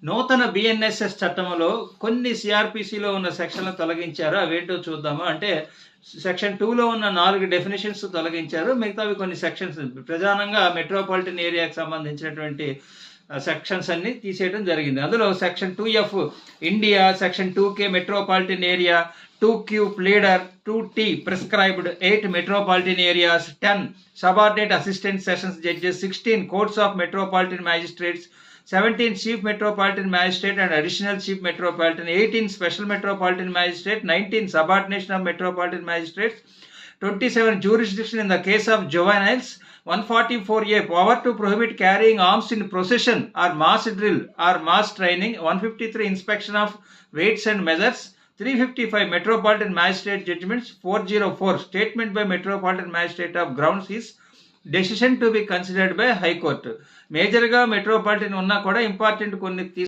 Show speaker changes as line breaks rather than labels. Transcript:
నూతన బిఎన్ఎస్ఎస్ చట్టంలో కొన్ని సిఆర్పిసిలో ఉన్న సెక్షన్లు తొలగించారు. అవేంటో చూద్దాము. అంటే సెక్షన్ 2లో ఉన్న 4 డెఫినేషన్స్ తొలగించారు. మిగతావి కొన్ని సెక్షన్స్ ప్రధానంగా మెట్రోపాలిటన్ ఏరియాకి సంబంధించినటువంటి సెక్షన్స్ అన్ని తీసేయడం జరిగింది. అందులో section 2F India, section 2K metropolitan area, 2Q pleader, 2T prescribed, 8 metropolitan areas, 10 subordinate assistant sessions judges, 16 courts of metropolitan magistrates, 17 chief metropolitan magistrate and additional chief metropolitan, 18 special metropolitan magistrate, 19 subordination of metropolitan magistrates, 27 jurisdiction in the case of juveniles, 144A power to prohibit carrying arms in procession or mass drill or mass training, 153 inspection of weights and measures, 355 metropolitan magistrate judgments, 404 statement by metropolitan magistrate of grounds is decision to be considered by high court. మేజర్గా metropolitan ఉన్నా కూడా important కొన్ని